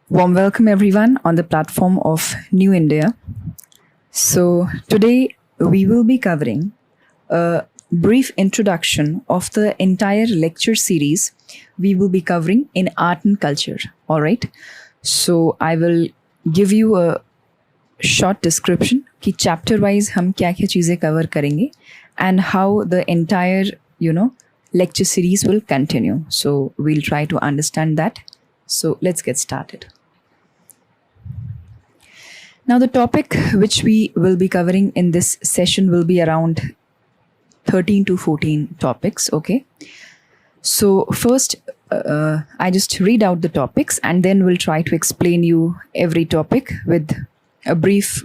Warm welcome everyone on the platform of New India. So, today we will be covering a brief introduction of the entire lecture series we will be covering in art and culture. All right. So, I will give you a short description कि chapter wise हम क्या क्या चीज़ें cover करेंगे and how the entire lecture series will continue. So we'll try to understand that. So let's get started. Now the topic which we will be covering in this session will be around 13 to 14 topics. Okay. So first, I just read out the topics and then we'll try to explain you every topic with a brief,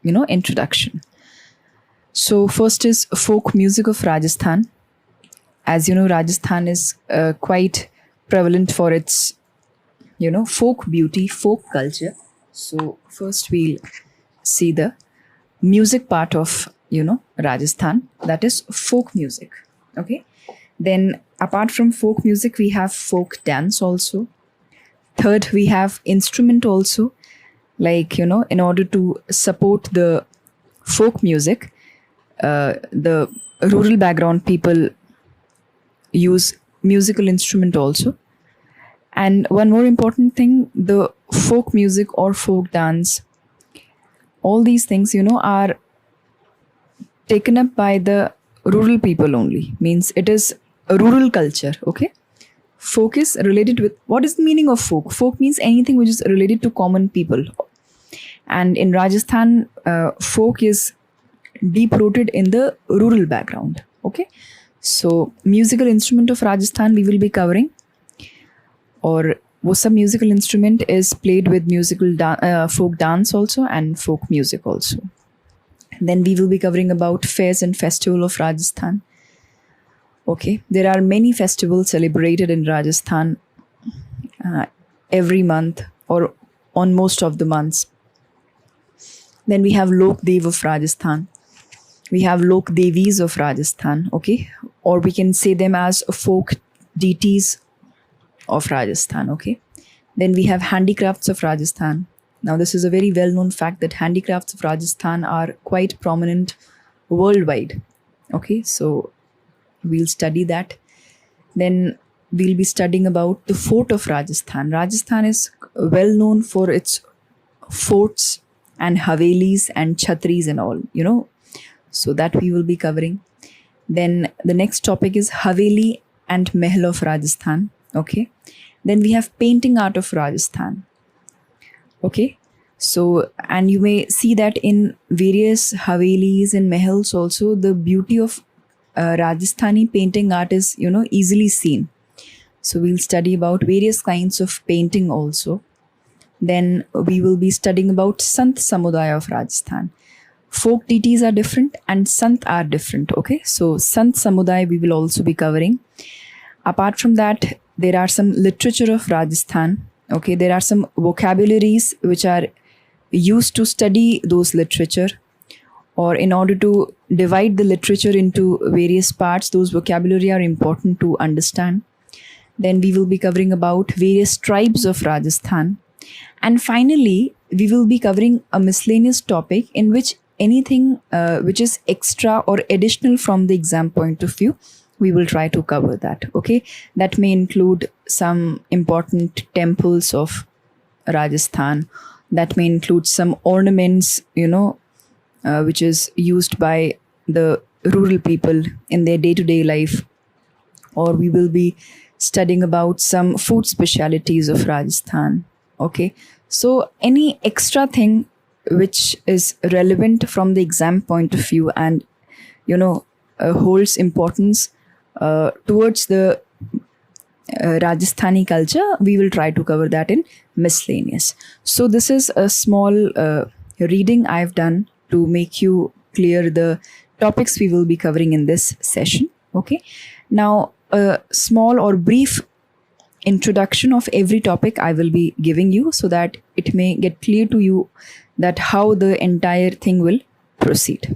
introduction. So first is folk music of Rajasthan. As you know, Rajasthan is quite prevalent for its, folk beauty, folk culture. So first we'll see the music part of, Rajasthan, that is folk music. Okay. Then apart from folk music, we have folk dance also. Third, we have instrument also. Like, in order to support the folk music, the rural background people use musical instrument also. And one more important thing, the folk music or folk dance, all these things, are taken up by the rural people only. Means it is a rural culture, okay? Folk is related with, what is the meaning of folk? Folk means anything which is related to common people. And in Rajasthan, folk is deep rooted in the rural background, okay? So musical instrument of Rajasthan we will be covering, or वो सब musical instrument is played with folk dance also and folk music also. Then we will be covering about fairs and festival of Rajasthan. Okay, there are many festivals celebrated in Rajasthan every month or on most of the months. Then we have Lok Dev of Rajasthan. We have Lok Devis of Rajasthan, okay? Or we can say them as folk deities of Rajasthan, okay? Then we have handicrafts of Rajasthan. Now, this is a very well-known fact that handicrafts of Rajasthan are quite prominent worldwide, okay? So we'll study that. Then we'll be studying about the fort of Rajasthan. Rajasthan is well known for its forts and havelis and chhatris and all, So that we will be covering. Then the next topic is Haveli and Mahal of Rajasthan. Okay. Then we have painting art of Rajasthan. Okay. So, and you may see that in various Havelis and Mahals also, the beauty of Rajasthani painting art is, easily seen. So we'll study about various kinds of painting also. Then we will be studying about Sant Samudaya of Rajasthan. Folk deities are different and Sant are different. Okay, so Sant Samudaya we will also be covering. Apart from that, there are some literature of Rajasthan. Okay, there are some vocabularies which are used to study those literature, or in order to divide the literature into various parts, those vocabulary are important to understand. Then we will be covering about various tribes of Rajasthan. And finally, we will be covering a miscellaneous topic in which anything which is extra or additional from the exam point of view, we will try to cover that. Okay, that may include some important temples of Rajasthan. That may include some ornaments, which is used by the rural people in their day-to-day life. Or we will be studying about some food specialities of Rajasthan. Okay, so any extra thing which is relevant from the exam point of view and holds importance towards the Rajasthani culture, we will try to cover that in miscellaneous. So this is a small reading I've done to make you clear the topics we will be covering in this session. Okay, now a small or brief introduction of every topic I will be giving you so that it may get clear to you that how the entire thing will proceed.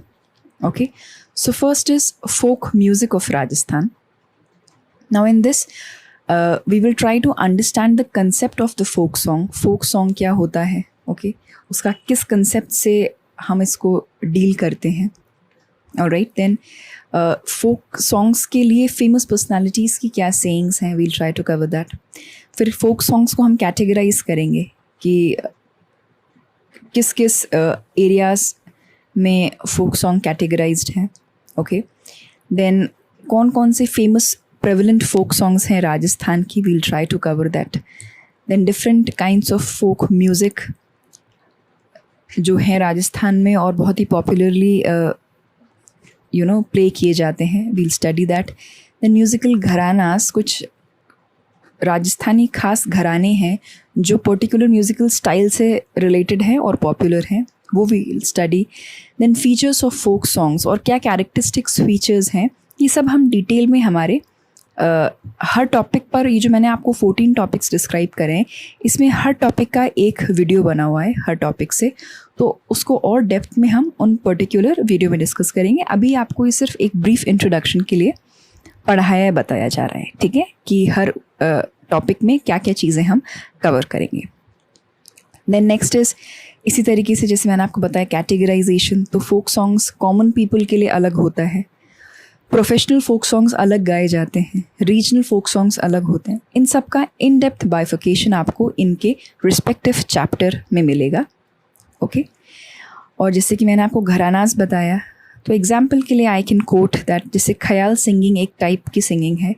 Okay, so first is folk music of Rajasthan. Now in this, we will try to understand the concept of the folk song. Folk song क्या होता है, okay, उसका किस concept से हम इसको deal करते हैं. ऑलराइट, देन फोक सॉन्ग्स के लिए फेमस पर्सनालिटीज़ की क्या सेइंग्स हैं, we'll try to cover that. फिर फोक सॉन्ग्स को हम कैटेगराइज करेंगे कि किस किस एरियाज़ में फोक सॉन्ग कैटेगराइज्ड हैं. ओके, देन कौन कौन से फेमस प्रेवलेंट फोक सॉन्ग्स हैं राजस्थान की, we'll try to cover that. Then different kinds of folk music जो हैं राजस्थान में और बहुत ही पॉपुलरली प्ले किए जाते हैं, we'll study that. Then musical gharanas, कुछ राजस्थानी खास घराने हैं जो पर्टिकुलर म्यूज़िकल स्टाइल से रिलेटेड हैं और पॉपुलर हैं, वो we'll study. Then features of folk songs, और क्या कैरेक्टरिस्टिक्स फीचर्स हैं, ये सब हम डिटेल में हमारे हर टॉपिक पर, ये जो मैंने आपको 14 टॉपिक्स डिस्क्राइब करे हैं, इसमें हर टॉपिक का एक वीडियो बना हुआ है हर टॉपिक से, तो उसको और डेप्थ में हम उन पर्टिकुलर वीडियो में डिस्कस करेंगे. अभी आपको ये सिर्फ एक ब्रीफ इंट्रोडक्शन के लिए पढ़ाया बताया जा रहा है, ठीक है, कि हर टॉपिक में क्या क्या चीज़ें हम कवर करेंगे. देन नेक्स्ट इज़, इसी तरीके से जैसे मैंने आपको बताया कैटेगराइजेशन, तो फोक सॉन्ग्स कॉमन पीपल के लिए अलग होता है, प्रोफेशनल फोक सॉन्ग्स अलग गाए जाते हैं, रीजनल फोक सॉन्ग्स अलग होते हैं. इन सब का इन डेप्थ बाइफिकेशन आपको इनके रिस्पेक्टिव चैप्टर में मिलेगा. ओके, और जैसे कि मैंने आपको घरानाज बताया, तो एग्जाम्पल के लिए आई कैन कोट दैट, जैसे ख्याल सिंगिंग एक टाइप की सिंगिंग है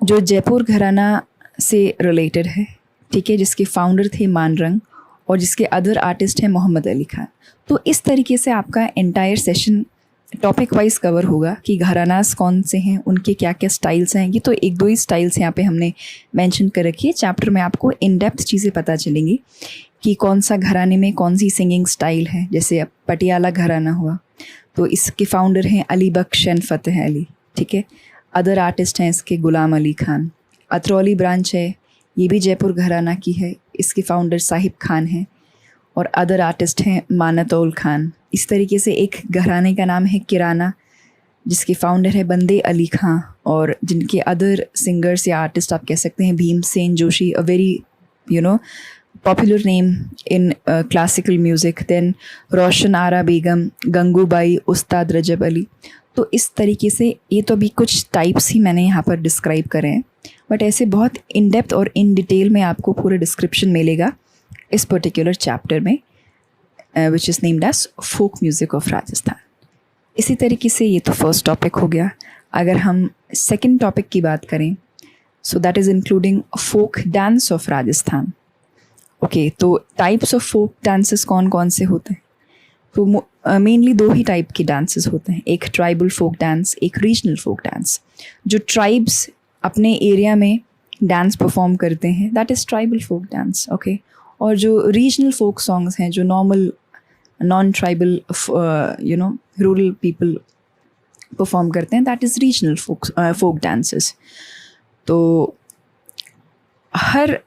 जो जयपुर घराना से रिलेटेड है, ठीक है, जिसके फाउंडर थे मानरंग और जिसके अदर आर्टिस्ट हैं मोहम्मद अली खान. तो इस तरीके से आपका entire session topic wise cover होगा कि घरानास कौन से हैं, उनके क्या क्या स्टाइल्स हैं. ये तो एक दो ही स्टाइल्स यहाँ पे हमने मेंशन कर रखी है. चैप्टर में आपको इन डेप्थ चीज़ें पता चलेंगी कि कौन सा घराने में कौन सी सिंगिंग स्टाइल है. जैसे अब पटियाला घराना हुआ, तो इसके फाउंडर हैं अली बख्श एंड फ़तेह अली, ठीक है. अदर आर्टिस्ट हैं इसके गुलाम अली खान. अतरौली ब्रांच है, ये भी जयपुर घराना की है, इसके फाउंडर साहिब खान हैं और अदर आर्टिस्ट हैं मानतौल खान. इस तरीके से एक घराने का नाम है किराना, जिसके फाउंडर है बंदे अली खां और जिनके अदर सिंगर्स या आर्टिस्ट आप कह सकते हैं Bhimsen Joshi, a very popular name in classical music. Then Roshan Ara Begum, Gangubai, Ustad Rajab Ali. तो इस तरीके से ये तो अभी कुछ टाइप्स ही मैंने यहाँ पर डिस्क्राइब करे हैं, बट ऐसे बहुत इन डेप्थ और इन डिटेल में आपको पूरा डिस्क्रिप्शन मिलेगा इस पर्टिकुलर चैप्टर में, which is named as folk music of Rajasthan. इसी तरीके से ये तो फर्स्ट टॉपिक हो गया. अगर हम सेकंड टॉपिक की बात करें, so that is including folk dance of Rajasthan. Okay, तो टाइप्स ऑफ फोक डांसेस कौन कौन से होते हैं, तो मेनली दो ही टाइप के डांसेस होते हैं, एक ट्राइबल फोक डांस, एक रीजनल फोक डांस. जो ट्राइब्स अपने एरिया में डांस परफॉर्म करते हैं, that is tribal folk dance. Okay, और जो रीजनल फोक सॉन्ग्स हैं, जो normal non tribal rural people perform करते हैं, that is regional folk dances. तो हर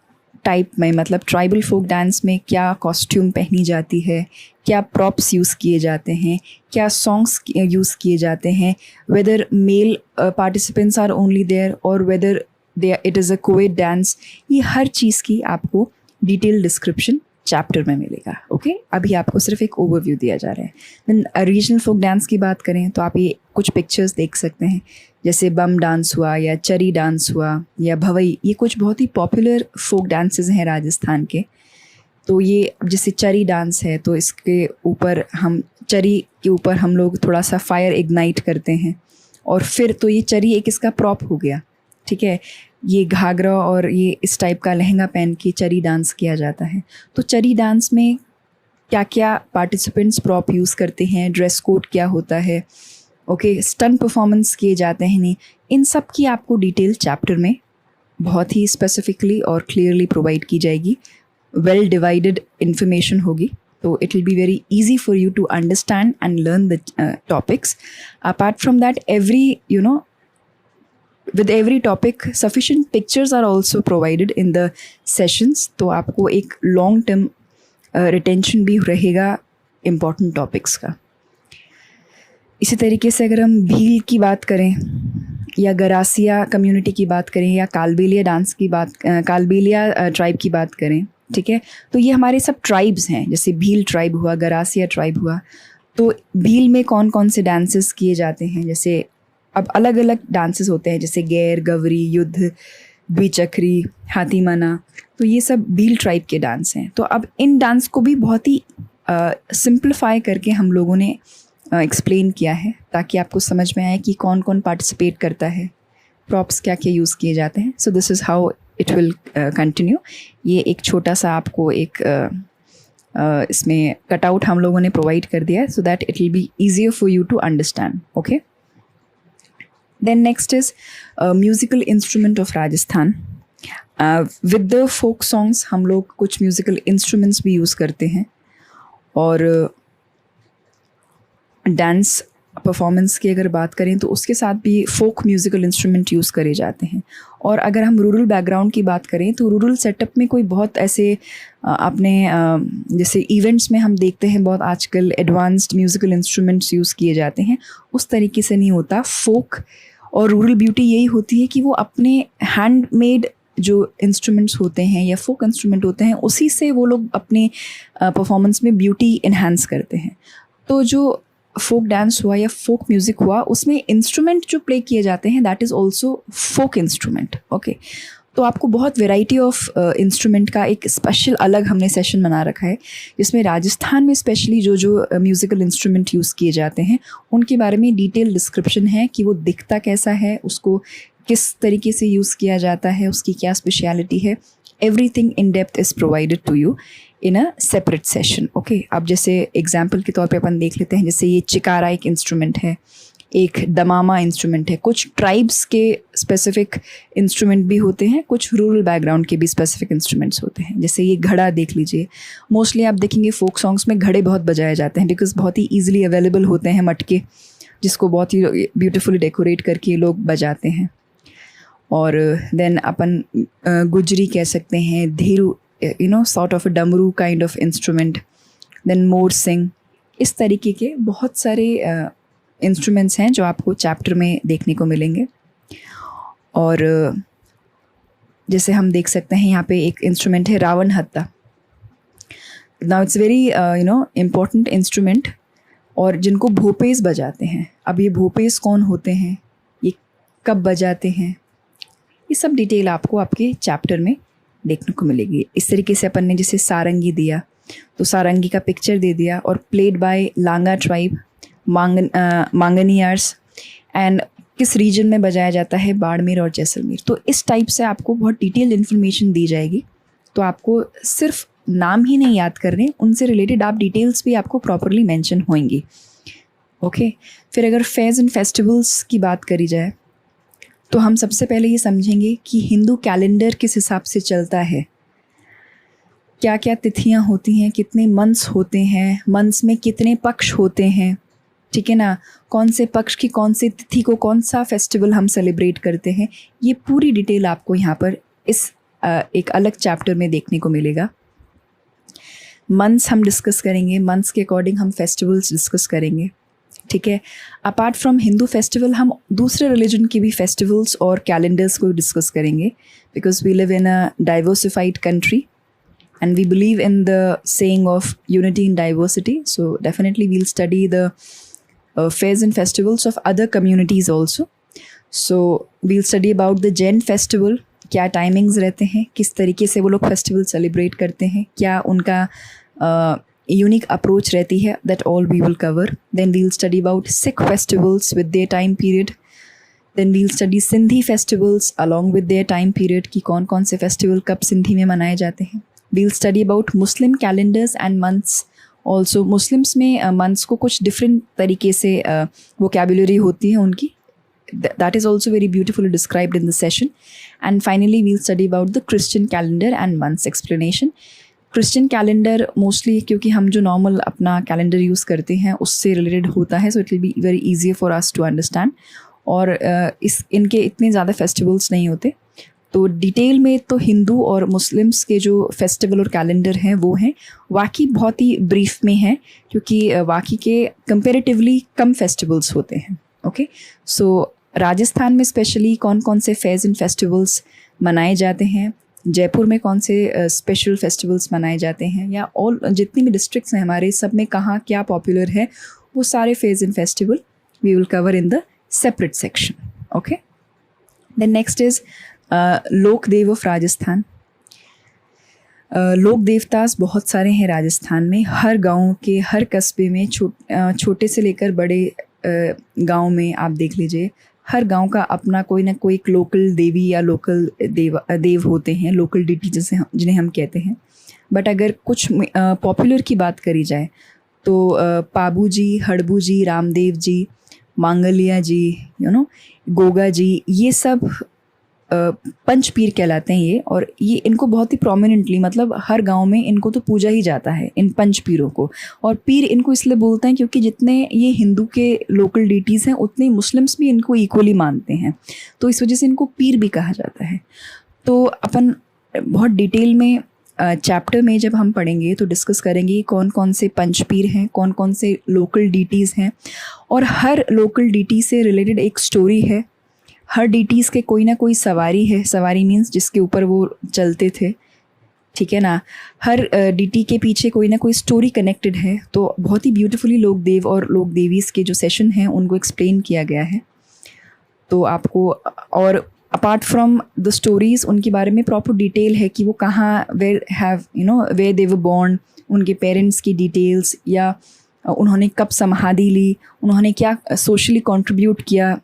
टाइप में, मतलब ट्राइबल फोक डांस में क्या कॉस्ट्यूम पहनी जाती है, क्या प्रॉप्स यूज़ किए जाते हैं, क्या सॉन्ग्स यूज़ किए जाते हैं, whether male participants are only there और whether it is a coed dance, ये हर चीज़ की आपको डिटेल डिस्क्रिप्शन चैप्टर में मिलेगा. ओके, अभी आपको सिर्फ एक ओवरव्यू दिया जा रहा है. देन रीजनल फोक डांस की बात करें तो आप ये कुछ पिक्चर्स देख सकते हैं, जैसे बम डांस हुआ या चरी डांस हुआ या भवई, ये कुछ बहुत ही पॉपुलर फोक डांसेस हैं राजस्थान के. तो ये जैसे चरी डांस है, तो इसके ऊपर हम चरी के ऊपर हम लोग थोड़ा सा फायर इग्नाइट करते हैं और फिर तो ये चरी एक इसका प्रॉप हो गया, ठीक है. ये घाघरा और ये इस टाइप का लहंगा पहन के चरी डांस किया जाता है. तो चरी डांस में क्या क्या पार्टिसिपेंट्स प्रॉप यूज़ करते हैं, ड्रेस कोड क्या होता है, ओके, स्टंट परफॉर्मेंस किए जाते हैं नहीं, इन सब की आपको डिटेल चैप्टर में बहुत ही स्पेसिफिकली और क्लियरली प्रोवाइड की जाएगी. वेल डिवाइडेड इन्फॉर्मेशन होगी, तो it will be very easy for you to understand and learn the topics. Apart from that, with every topic sufficient pictures are also provided in the sessions, तो आपको एक long term retention भी रहेगा important topics का. इसी तरीके से अगर हम भील की बात करें या गरासिया कम्युनिटी की बात करें या कालबेलिया डांस की बात, कालबेलिया ट्राइब की बात करें, ठीक है, तो ये हमारे सब ट्राइब्स हैं। जैसे भील ट्राइब हुआ, गरासिया ट्राइब हुआ, तो भील में कौन कौन से डांसेस किए जाते हैं, जैसे अब अलग अलग डांसेस होते हैं, जैसे गैर, गवरी, युद्ध, द्विचक्री, हाथीमाना, तो ये सब भील ट्राइब के डांस हैं। तो अब इन डांस को भी बहुत ही सिंप्लीफाई करके हम लोगों ने एक्सप्लेन किया है, ताकि आपको समझ में आए कि कौन कौन पार्टिसिपेट करता है, प्रॉप्स क्या क्या यूज़ किए जाते हैं। सो this is how it will continue. ये एक छोटा सा आपको एक इसमें कटआउट हम लोगों ने प्रोवाइड कर दिया है, so that it will be easier for you to understand. Okay, then next is musical instrument of Rajasthan. With the folk songs हम लोग कुछ म्यूज़िकल इंस्ट्रूमेंट्स भी यूज़ करते हैं, और डांस परफॉर्मेंस की अगर बात करें तो उसके साथ भी फोक म्यूज़िकल इंस्ट्रूमेंट यूज़ करे जाते हैं। और अगर हम रूरल बैकग्राउंड की बात करें तो रूरल सेटअप में कोई बहुत ऐसे आपने जैसे इवेंट्स में हम देखते हैं बहुत आजकल एडवांस्ड म्यूज़िकल इंस्ट्रूमेंट्स यूज़ किए जाते हैं, उस तरीके से नहीं होता। फोक और रूरल ब्यूटी यही होती है कि वो अपने हैंडमेड जो इंस्ट्रूमेंट्स होते हैं या फोक इंस्ट्रूमेंट होते हैं, उसी से वो लोग अपने परफॉर्मेंस में ब्यूटी इन्हांस करते हैं। तो जो फोक डांस हुआ या फोक म्यूज़िक हुआ, उसमें इंस्ट्रूमेंट जो प्ले किए जाते हैं that is also folk instrument. Okay, तो आपको बहुत वेराइटी ऑफ इंस्ट्रूमेंट का एक स्पेशल अलग हमने सेशन बना रखा है, जिसमें राजस्थान में स्पेशली जो जो म्यूज़िकल इंस्ट्रूमेंट यूज़ किए जाते हैं उनके बारे में डिटेल डिस्क्रिप्शन है कि वो दिखता कैसा है, उसको किस तरीके से यूज़ किया जाता है, उसकी क्या स्पेशलिटी है। Everything in depth is provided to you in a separate session. Okay, अब जैसे एग्जाम्पल के तौर पे अपन देख लेते हैं, जैसे ये चिकारा एक इंस्ट्रूमेंट है, एक दमामा इंस्ट्रूमेंट है। कुछ ट्राइब्स के स्पेसिफिक इंस्ट्रूमेंट भी होते हैं, कुछ रूरल बैकग्राउंड के भी स्पेसिफिक इंस्ट्रूमेंट्स होते हैं। जैसे ये घड़ा देख लीजिए, मोस्टली आप देखेंगे फोक सॉन्ग्स में घड़े बहुत बजाए जाते हैं, बिकॉज बहुत ही ईजिली अवेलेबल होते हैं मटके, जिसको बहुत ही ब्यूटीफुली डेकोरेट करके लोग बजाते हैं। और देन अपन गुजरी कह सकते हैं, धेरू, sort of a डमरू काइंड ऑफ इंस्ट्रूमेंट, देन मोर सिंग, इस तरीके के बहुत सारे इंस्ट्रूमेंट्स हैं जो आपको चैप्टर में देखने को मिलेंगे। और जैसे हम देख सकते हैं यहाँ पे एक इंस्ट्रूमेंट है रावण हत्ता। Now it's very important instrument, और जिनको भोपेस बजाते हैं। अब ये भोपेस कौन होते हैं, ये कब बजाते हैं, ये सब डिटेल आपको आपके चैप्टर में देखने को मिलेगी। इस तरीके से अपन ने जैसे सारंगी दिया, तो सारंगी का पिक्चर दे दिया, और प्लेड बाय लांगा ट्राइब, मांगनियार्स, एंड किस रीजन में बजाया जाता है, बाड़मेर और जैसलमेर। तो इस टाइप से आपको बहुत डिटेल्ड इन्फॉर्मेशन दी जाएगी। तो आपको सिर्फ नाम ही नहीं याद करने, उनसे रिलेटेड आप डिटेल्स भी आपको प्रॉपरली मेंशन होंगी। ओके, फिर अगर फेयर्स एंड फेस्टिवल्स की बात करी जाए तो हम सबसे पहले ये समझेंगे कि हिंदू कैलेंडर किस हिसाब से चलता है, क्या क्या तिथियां होती हैं, कितने मंथ्स होते हैं, मंथ्स में कितने पक्ष होते हैं, ठीक है ना, कौन से पक्ष की कौन सी तिथि को कौन सा फेस्टिवल हम सेलिब्रेट करते हैं। ये पूरी डिटेल आपको यहाँ पर इस एक अलग चैप्टर में देखने को मिलेगा। मंथ्स हम डिस्कस करेंगे, मंथ्स के अकॉर्डिंग हम फेस्टिवल्स डिस्कस करेंगे, ठीक है। अपार्ट फ्रॉम हिंदू फेस्टिवल हम दूसरे रिलीजन की भी फेस्टिवल्स और कैलेंडर्स को डिस्कस करेंगे, because we live in a diversified country and we believe in the saying of unity in diversity. So definitely we'll study the fairs and festivals of other communities also. So we'll study about the Jain festival, क्या timings रहते हैं, किस तरीके से वो लोग festival celebrate करते हैं, क्या उनका यूनिक अप्रोच रहती है, that all we will cover. Then we'll study about Sikh festivals with their time period. Then we'll study Sindhi festivals along with their time period, कि कौन कौन से फेस्टिवल कब सिंधी में मनाए जाते हैं. We'll study about Muslim calendars and months. Also Muslims में months को कुछ different तरीके से vocabulary होती है उनकी. That is also very beautifully described in the session. And finally we'll study about the Christian calendar and months explanation. Christian calendar mostly क्योंकि हम जो normal अपना calendar use करते हैं उससे related होता है, so it will be very easier for us to understand. और इनके इतने ज़्यादा festivals नहीं होते. तो डिटेल में तो हिंदू और मुस्लिम्स के जो फेस्टिवल और कैलेंडर हैं वो हैं, बाकी बहुत ही ब्रीफ में हैं क्योंकि बाकी के कंपैरेटिवली कम फेस्टिवल्स होते हैं. ओके, सो राजस्थान में स्पेशली कौन कौन से फेयर्स एंड फेस्टिवल्स मनाए जाते हैं, जयपुर में कौन से स्पेशल फेस्टिवल्स मनाए जाते हैं, या ऑल जितनी भी डिस्ट्रिक्ट्स हैं हमारे सब में कहाँ क्या पॉपुलर है, वो सारे fairs and festival we will cover in the separate section. Okay, then next is lok dev of Rajasthan. लोक देवतास बहुत सारे हैं राजस्थान में. हर गांव के हर कस्बे में छोटे से लेकर बड़े गांव में आप देख लीजिए, हर गांव का अपना कोई ना कोई एक लोकल देवी या लोकल देव होते हैं, लोकल डिटी जिन्हें हम कहते हैं. बट अगर कुछ पॉपुलर की बात करी जाए तो पाबू जी, हड़बू जी, रामदेव जी, मांगलिया जी, गोगा जी, ये सब पंच पीर कहलाते हैं ये. और ये इनको बहुत ही प्रोमिनेंटली, मतलब हर गांव में इनको तो पूजा ही जाता है, इन पंच पीरों को. और पीर इनको इसलिए बोलते हैं क्योंकि जितने ये हिंदू के लोकल डीटीज़ हैं उतने मुस्लिम्स भी इनको इक्वली मानते हैं, तो इस वजह से इनको पीर भी कहा जाता है. तो अपन बहुत डिटेल में चैप्टर में जब हम पढ़ेंगे तो डिस्कस करेंगे कौन कौन से पंच पीर हैं, कौन कौन से लोकल डीटीज़ हैं, और हर लोकल डीटी से रिलेटेड एक स्टोरी है. हर डीटीज़ के कोई ना कोई सवारी है. सवारी मीन्स जिसके ऊपर वो चलते थे, ठीक है ना. हर डीटी के पीछे कोई ना कोई स्टोरी कनेक्टेड है. तो बहुत ही ब्यूटीफुली लोक देव और लोक देवीज़ के जो सेशन हैं उनको एक्सप्लेन किया गया है. तो आपको, और अपार्ट फ्रॉम द स्टोरीज़, उनके बारे में प्रॉपर डिटेल है कि वो कहाँ, वेयर दे वर बॉर्न, उनके पेरेंट्स की डिटेल्स, या उन्होंने कब समाधि ली, उन्होंने क्या सोशली कंट्रीब्यूट किया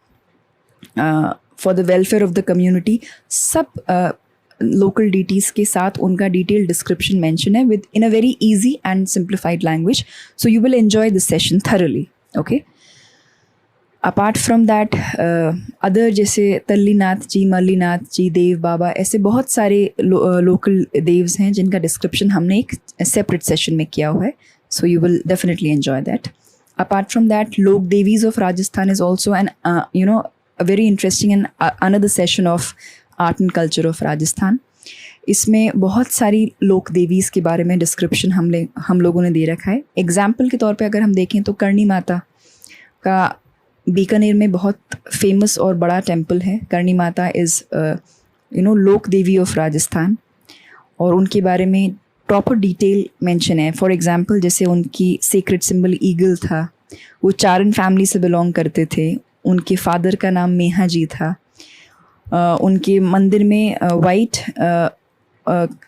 for the welfare of the community. सब लोकल डीटीज़ के साथ उनका डिटेल डिस्क्रिप्शन मेंशन है with in a very easy and simplified language. So you will enjoy this session thoroughly. Okay, apart from that other जैसे तल्लीनाथ जी, मल्लीनाथ जी, देव बाबा, ऐसे बहुत सारे local Dev's हैं जिनका डिस्क्रिप्शन हमने एक सेपरेट सेशन में किया हुआ है. So you will definitely enjoy that. Apart from that, Lok Devis of Rajasthan is also a very interesting and another session of art and culture of Rajasthan. इसमें बहुत सारी लोक देवीज़ के बारे में डिस्क्रिप्शन हम लोगों ने दे रखा है. एग्जाम्पल के तौर पे अगर हम देखें तो करणी माता का बीकानेर में बहुत फेमस और बड़ा टेम्पल है. करणी माता इज़ लोक देवी ऑफ राजस्थान, और उनके बारे में प्रॉपर डिटेल मेंशन है. फॉर एग्जांपल जैसे उनकी सीक्रेट सिंबल ईगल था, वो चारण फैमिली से बिलोंग करते थे, उनके फादर का नाम मेहा जी था. उनके मंदिर में वाइट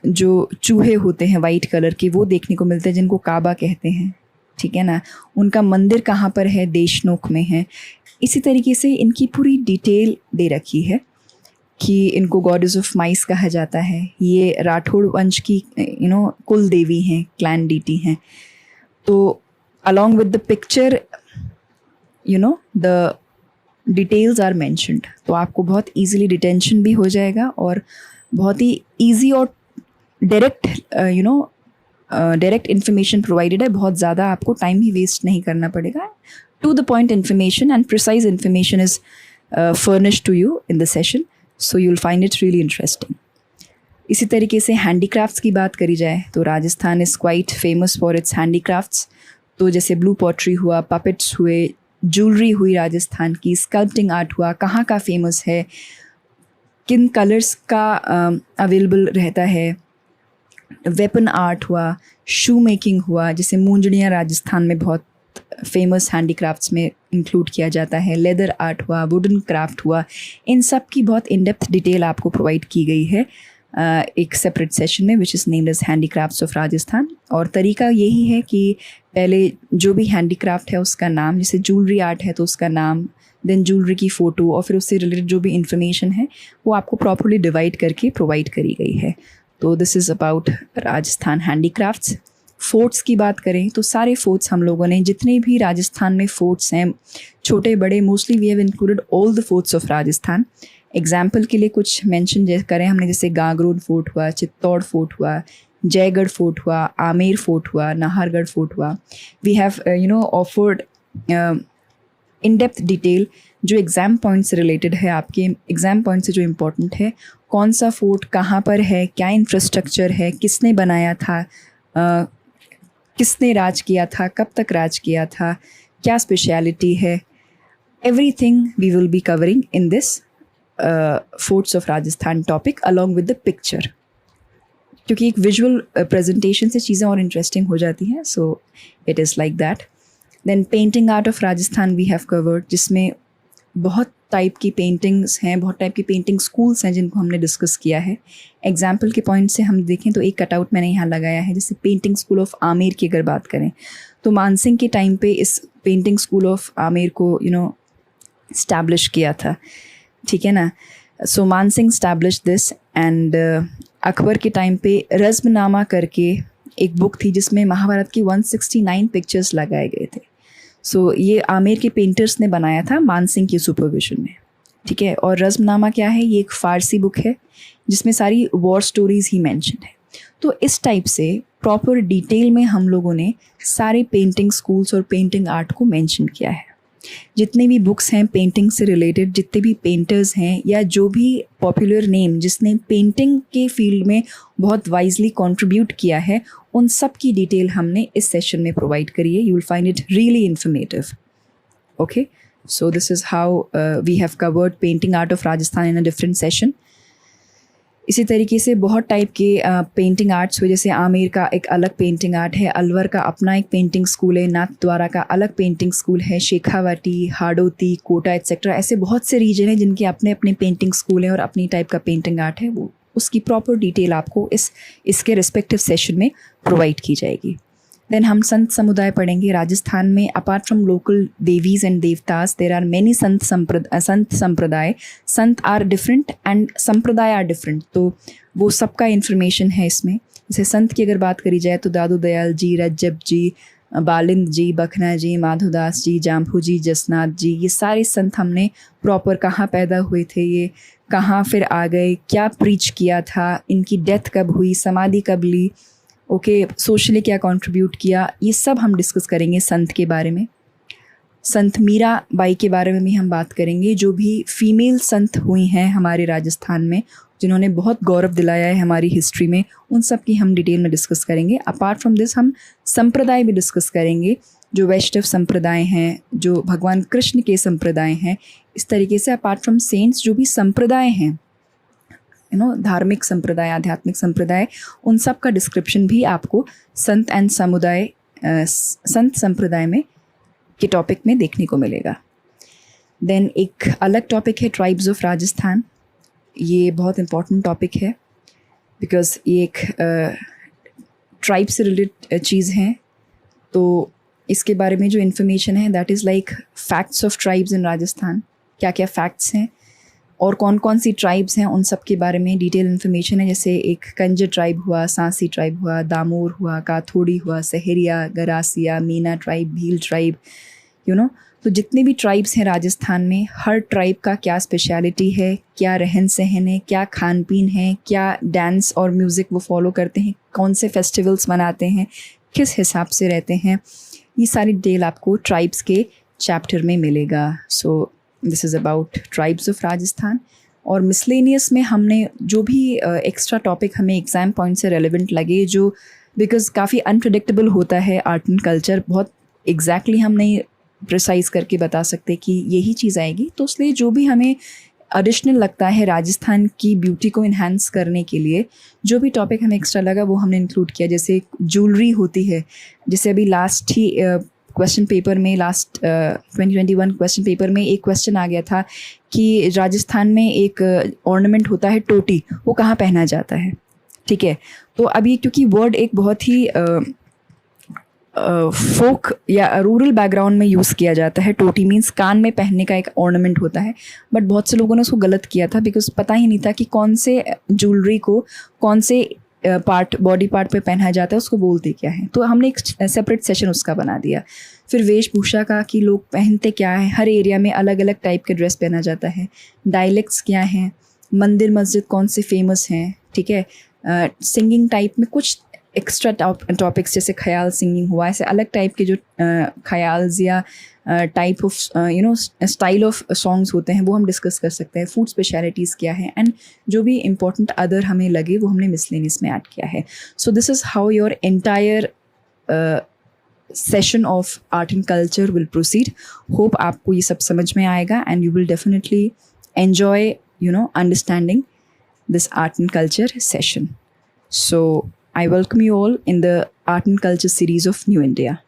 जो चूहे होते हैं वाइट कलर के, वो देखने को मिलते हैं जिनको काबा कहते हैं, ठीक है ना. उनका मंदिर कहाँ पर है, देशनोक में है. इसी तरीके से इनकी पूरी डिटेल दे रखी है कि इनको गॉडेस ऑफ माइस कहा जाता है. ये राठौड़ वंश की कुल देवी हैं, क्लैन डीटी हैं. तो along with the picture the details are mentioned. तो आपको बहुत इजीली डिटेंशन भी हो जाएगा और बहुत ही इजी और डायरेक्ट इन्फॉर्मेशन प्रोवाइडेड है. बहुत ज़्यादा आपको टाइम ही वेस्ट नहीं करना पड़ेगा. To the point information and precise information is furnished to you in the session. So you'll find it really interesting. इसी तरीके से हैंडीक्राफ्ट्स की बात करी जाए तो Rajasthan is quite famous for its handicrafts. तो जैसे ब्लू पॉटरी हुआ, पपेट्स हुए, ज्वेलरी हुई राजस्थान की, स्कल्पटिंग आर्ट हुआ, कहाँ का फेमस है, किन कलर्स का अवेलेबल रहता है, वेपन आर्ट हुआ, शू मेकिंग हुआ, जैसे मूंजड़ियाँ राजस्थान में बहुत फेमस हैंडीक्राफ्ट्स में इंक्लूड किया जाता है, लेदर आर्ट हुआ, वुडन क्राफ्ट हुआ. इन सब की बहुत इन डेप्थ डिटेल आपको प्रोवाइड की गई है एक सेपरेट सेशन में, which is named as handicrafts of Rajasthan. और तरीका यही है कि पहले जो भी हैंडीक्राफ्ट है उसका नाम, जैसे ज्वेलरी आर्ट है तो उसका नाम, देन ज्वेलरी की फ़ोटो, और फिर उससे रिलेटेड जो भी इंफॉर्मेशन है वो आपको प्रॉपरली डिवाइड करके प्रोवाइड करी गई है. तो this is about Rajasthan handicrafts. Forts की बात करें तो सारे फोर्ट्स हम लोगों ने, जितने भी राजस्थान में फोर्ट्स हैं छोटे बड़े, mostly we have included all the forts of Rajasthan. Example के लिए कुछ मेंशन करें हमने, जैसे गागरोड फोर्ट हुआ, चित्तौड़ फोर्ट हुआ, जयगढ़ फोर्ट हुआ, आमेर फोर्ट हुआ, नाहरगढ़ फोर्ट हुआ. We have offered in depth detail जो एग्ज़ाम पॉइंट से रिलेटेड है, आपके एग्ज़ाम पॉइंट से जो इम्पोर्टेंट है, कौन सा फोर्ट कहाँ पर है, क्या इंफ्रास्ट्रक्चर है, किसने बनाया था, किसने राज किया था, कब तक राज किया था, क्या स्पेशलिटी है, everything we will be covering in this forts of Rajasthan topic along with the picture, क्योंकि एक विजुअल प्रेजेंटेशन से चीज़ें और इंटरेस्टिंग हो जाती हैं. So it is like that. Then painting art of Rajasthan we have covered, जिसमें बहुत टाइप की पेंटिंग्स हैं, बहुत टाइप की पेंटिंग स्कूल्स हैं जिनको हमने डिस्कस किया है. एग्जाम्पल के पॉइंट से हम देखें तो एक कटआउट मैंने यहाँ लगाया है, जैसे पेंटिंग स्कूल ऑफ आमेर की अगर बात करें तो मानसिंह के टाइम पे इस पेंटिंग स्कूल ऑफ आमेर को इस्टेब्लिश किया था. ठीक है ना. So Mansingh establish this. And Akbar के टाइम पे रज़्मनामा करके एक बुक थी जिसमें महाभारत की 169 पिक्चर्स लगाए गए थे. सो ये आमेर के पेंटर्स ने बनाया था मानसिंह की सुपरविजन में. ठीक है. और रज़्मनामा क्या है? ये एक फ़ारसी बुक है जिसमें सारी वॉर स्टोरीज़ ही मेंशन है. तो इस टाइप से प्रॉपर डिटेल में हम लोगों ने सारे पेंटिंग स्कूल्स और पेंटिंग आर्ट को मेंशन किया है. जितने भी बुक्स हैं पेंटिंग से रिलेटेड, जितने भी पेंटर्स हैं या जो भी पॉपुलर नेम जिसने पेंटिंग के फील्ड में बहुत वाइजली कंट्रीब्यूट किया है, उन सब की डिटेल हमने इस सेशन में प्रोवाइड करी है. You will find it really informative. Okay. So this is how we have covered painting art of Rajasthan in a different session. इसी तरीके से बहुत टाइप के पेंटिंग आर्ट्स हुए, जैसे आमेर का एक अलग पेंटिंग आर्ट है, अलवर का अपना एक पेंटिंग स्कूल है, नाथद्वारा का अलग पेंटिंग स्कूल है, शेखावाटी, हाड़ौती, कोटा एट्सेट्रा. ऐसे बहुत से रीजन हैं जिनके अपने अपने पेंटिंग स्कूल हैं और अपनी टाइप का पेंटिंग आर्ट है. वो उसकी प्रॉपर डिटेल आपको इसके रिस्पेक्टिव सेशन में प्रोवाइड की जाएगी. देन हम संत समुदाय पढ़ेंगे. राजस्थान में apart from local devis and devtas there are many sant sampraday. Sant are different and sampraday are different. तो वो सबका इन्फॉर्मेशन है इसमें. जैसे संत की अगर बात करी जाए तो दादू दयाल जी, रज्जब जी, बालिंद जी, बखना जी, माधोदास जी, जाम्पू जी, जसनाथ जी, ये सारे संत हमने प्रॉपर कहाँ पैदा हुए थे, ये कहाँ फिर आ गए, क्या प्रीच किया था, इनकी डेथ कब हुई, समाधि कब ली, ओके, सोशली क्या कंट्रीब्यूट किया, ये सब हम डिस्कस करेंगे संत के बारे में. संत मीरा बाई के बारे में भी हम बात करेंगे, जो भी फीमेल संत हुई हैं हमारे राजस्थान में, जिन्होंने बहुत गौरव दिलाया है हमारी हिस्ट्री में, उन सब की हम डिटेल में डिस्कस करेंगे. अपार्ट फ्रॉम दिस हम संप्रदाय भी डिस्कस करेंगे, जो वैष्णव संप्रदाय हैं, जो भगवान कृष्ण के संप्रदाय हैं. इस तरीके से अपार्ट फ्रॉम सेंट्स जो भी संप्रदाय हैं, धार्मिक संप्रदाय, आध्यात्मिक संप्रदाय, उन सब का डिस्क्रिप्शन भी आपको संत एंड समुदाय, संत संप्रदाय में के टॉपिक में देखने को मिलेगा. देन एक अलग टॉपिक है ट्राइब्स ऑफ राजस्थान. ये बहुत इम्पॉर्टेंट टॉपिक है बिकॉज ये एक ट्राइब से रिलेटेड चीज़ है. तो इसके बारे में जो इन्फॉर्मेशन है that is like facts of tribes in Rajasthan. क्या क्या फैक्ट्स हैं और कौन कौन सी ट्राइब्स हैं, उन सब के बारे में डिटेल इन्फॉर्मेशन है. जैसे एक कंजर ट्राइब हुआ, सांसी ट्राइब हुआ, दामोर हुआ, काथोड़ी हुआ, सहरिया, गरासिया, मीना ट्राइब, भील ट्राइब, तो जितने भी ट्राइब्स हैं राजस्थान में, हर ट्राइब का क्या स्पेशलिटी है, क्या रहन सहन है, क्या खान पीन है, क्या डांस और म्यूज़िक वो फॉलो करते हैं, कौन से फेस्टिवल्स मनाते हैं, किस हिसाब से रहते हैं, ये सारी डिटेल आपको ट्राइब्स के चैप्टर में मिलेगा. सो this is about tribes of Rajasthan. और मिसलेनियस में हमने जो भी एक्स्ट्रा टॉपिक हमें एग्ज़ाम पॉइंट से रेलिवेंट लगे, जो बिकॉज़ काफ़ी अनप्रेडिक्टेबल होता है आर्ट एंड कल्चर, बहुत एग्जैक्टली हम नहीं प्रिसाइज़ करके बता सकते कि यही चीज़ आएगी, तो इसलिए जो भी हमें एडिशनल लगता है राजस्थान की ब्यूटी को इन्हांस करने के लिए, जो भी टॉपिक हमें एक्स्ट्रा लगा वो हमने इंक्लूड किया. जैसे ज्वेलरी होती है, जैसे अभी लास्ट ही क्वेश्चन पेपर में, लास्ट 2021 क्वेश्चन पेपर में एक क्वेश्चन आ गया था कि राजस्थान में एक ऑर्नामेंट होता है टोटी, वो कहाँ पहना जाता है. ठीक है. तो अभी क्योंकि वर्ड एक बहुत ही फोक या रूरल बैकग्राउंड में यूज़ किया जाता है, टोटी मीन्स कान में पहनने का एक ऑर्नामेंट होता है, बट बहुत से लोगों ने उसको गलत किया था बिकॉज पता ही नहीं था कि कौन से ज्वेलरी को कौन से पार्ट, बॉडी पार्ट पे पहना जाता है, उसको बोलते क्या है. तो हमने एक सेपरेट सेशन उसका बना दिया. फिर वेशभूषा का कि लोग पहनते क्या है, हर एरिया में अलग अलग टाइप के ड्रेस पहना जाता है, डायलेक्ट्स क्या हैं, मंदिर मस्जिद कौन से फेमस हैं. ठीक है. सिंगिंग टाइप में कुछ एक्स्ट्रा टॉपिक्स जैसे ख्याल सिंगिंग हुआ, ऐसे अलग टाइप के जो ख्याल्स या type of style of songs होते हैं वो हम डिस्कस कर सकते हैं. फूड स्पेशलिटीज़ क्या है, एंड जो भी इम्पोर्टेंट अदर हमें लगे वो हमने मिसलेनियस में ऐड किया है. सो this is how your entire session of art and culture will proceed. Hope आपको ये सब समझ में आएगा and you will definitely enjoy, understanding this art and culture session. So I welcome you all in the art and culture series of New India.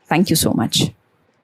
Thank you so much.